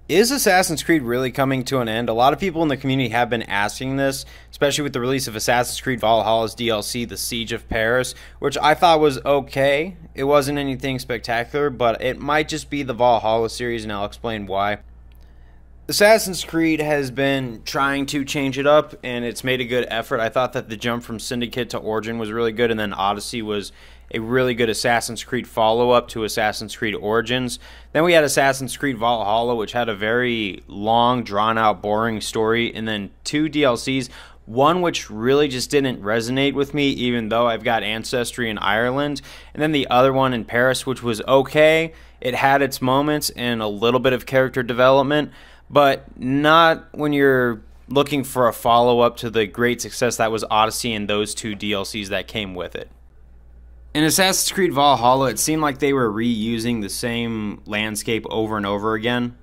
Is Assassin's Creed really coming to an end? A lot of people in the community have been asking this, especially with the release of Assassin's Creed Valhalla's DLC, The Siege of Paris, which I thought was okay. It wasn't anything spectacular, but it might just be the Valhalla series, and I'll explain why. Assassin's Creed has been trying to change it up, and it's made a good effort. I thought that the jump from Syndicate to Origin was really good, and then Odyssey was a really good Assassin's Creed follow-up to Assassin's Creed Origins. Then we had Assassin's Creed Valhalla, which had a very long, drawn-out, boring story, and then two DLCs, one which really just didn't resonate with me, even though I've got ancestry in Ireland, and then the other one in Paris, which was okay. It had its moments and a little bit of character development, but not when you're looking for a follow-up to the great success that was Odyssey and those two DLCs that came with it. In Assassin's Creed Valhalla, it seemed like they were reusing the same landscape over and over again.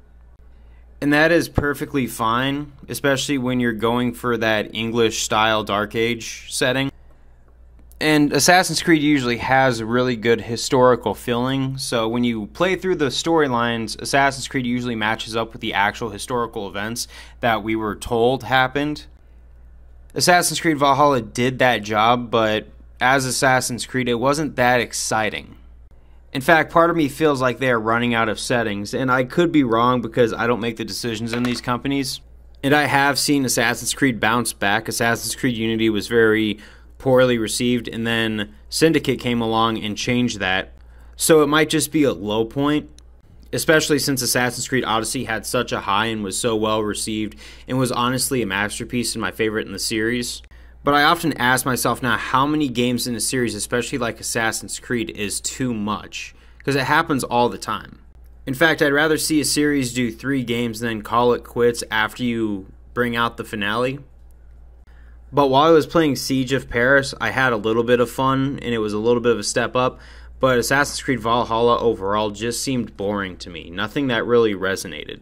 And that is perfectly fine, especially when you're going for that English-style Dark Age setting. And Assassin's Creed usually has a really good historical feeling, so when you play through the storylines, Assassin's Creed usually matches up with the actual historical events that we were told happened. Assassin's Creed Valhalla did that job, but as Assassin's Creed, it wasn't that exciting. In fact, part of me feels like they are running out of settings, and I could be wrong because I don't make the decisions in these companies. And I have seen Assassin's Creed bounce back. Assassin's Creed Unity was very poorly received, and then Syndicate came along and changed that. So it might just be a low point, especially since Assassin's Creed Odyssey had such a high and was so well received and was honestly a masterpiece and my favorite in the series. But I often ask myself now, how many games in a series, especially like Assassin's Creed, is too much? Because it happens all the time. In fact, I'd rather see a series do 3 games than call it quits after you bring out the finale. But while I was playing Siege of Paris, I had a little bit of fun, and it was a little bit of a step up. But Assassin's Creed Valhalla overall just seemed boring to me. Nothing that really resonated.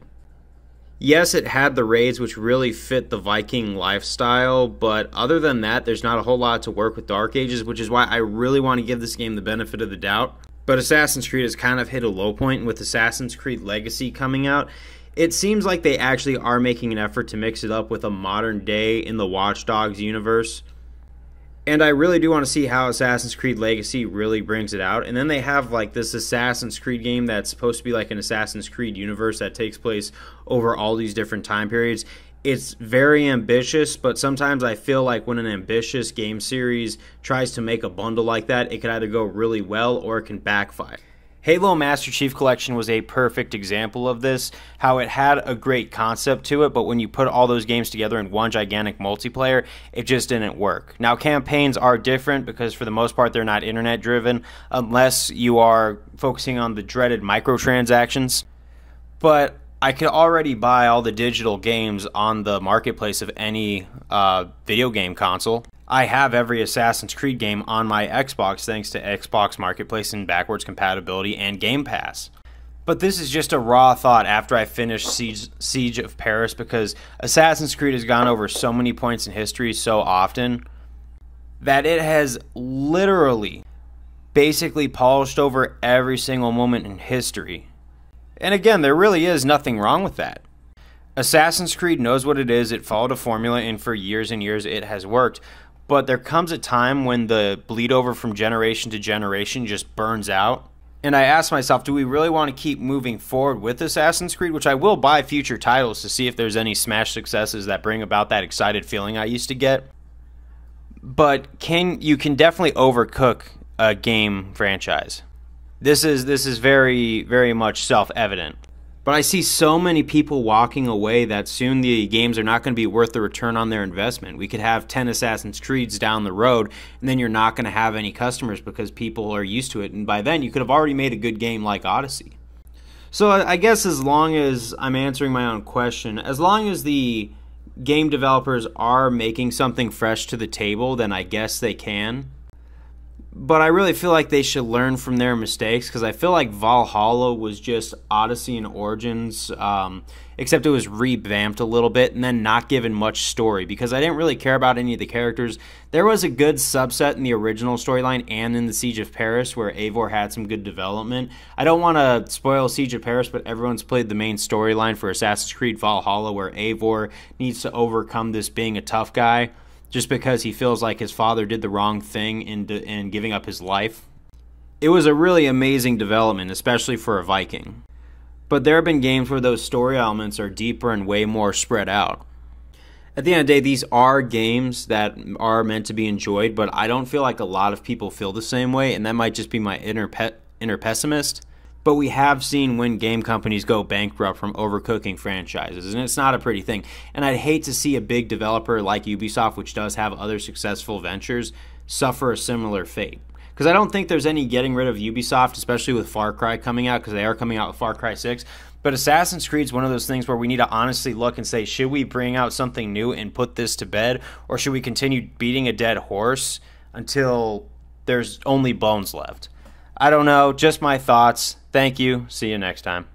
Yes, it had the raids which really fit the Viking lifestyle, but other than that, there's not a whole lot to work with Dark Ages, which is why I really want to give this game the benefit of the doubt. But Assassin's Creed has kind of hit a low point with Assassin's Creed Legacy coming out. It seems like they actually are making an effort to mix it up with a modern day in the Watch Dogs universe. And I really do want to see how Assassin's Creed Legacy really brings it out. And then they have like this Assassin's Creed game that's supposed to be like an Assassin's Creed universe that takes place over all these different time periods. It's very ambitious, but sometimes I feel like when an ambitious game series tries to make a bundle like that, it could either go really well or it can backfire. Halo Master Chief Collection was a perfect example of this, how it had a great concept to it, but when you put all those games together in one gigantic multiplayer, it just didn't work. Now, campaigns are different because for the most part they're not internet-driven, unless you are focusing on the dreaded microtransactions. But I could already buy all the digital games on the marketplace of any video game console. I have every Assassin's Creed game on my Xbox thanks to Xbox Marketplace and backwards compatibility and Game Pass. But this is just a raw thought after I finished Siege of Paris because Assassin's Creed has gone over so many points in history so often that it has literally basically polished over every single moment in history. And again, there really is nothing wrong with that. Assassin's Creed knows what it is, it followed a formula, and for years and years it has worked. But there comes a time when the bleed over from generation to generation just burns out. And I ask myself, do we really want to keep moving forward with Assassin's Creed? Which I will buy future titles to see if there's any smash successes that bring about that excited feeling I used to get. But you can definitely overcook a game franchise. This is very, very much self-evident. But I see so many people walking away that soon the games are not going to be worth the return on their investment. We could have 10 Assassin's Creeds down the road, and then you're not going to have any customers because people are used to it. And by then, you could have already made a good game like Odyssey. So I guess as long as I'm answering my own question, as long as the game developers are making something fresh to the table, then I guess they can. but I really feel like they should learn from their mistakes, because I feel like Valhalla was just Odyssey and Origins, except it was revamped a little bit and then not given much story, because I didn't really care about any of the characters. There was a good subset in the original storyline and in the Siege of Paris where Eivor had some good development. I don't want to spoil Siege of Paris, but everyone's played the main storyline for Assassin's Creed Valhalla, where Eivor needs to overcome this being a tough guy just because he feels like his father did the wrong thing in giving up his life. It was a really amazing development, especially for a Viking. But there have been games where those story elements are deeper and way more spread out. At the end of the day, these are games that are meant to be enjoyed, but I don't feel like a lot of people feel the same way, and that might just be my inner pessimist. But we have seen when game companies go bankrupt from overcooking franchises, and it's not a pretty thing. And I'd hate to see a big developer like Ubisoft, which does have other successful ventures, suffer a similar fate. Because I don't think there's any getting rid of Ubisoft, especially with Far Cry coming out, because they are coming out with Far Cry 6. But Assassin's Creed is one of those things where we need to honestly look and say, should we bring out something new and put this to bed, or should we continue beating a dead horse until there's only bones left? I don't know, just my thoughts. Thank you. See you next time.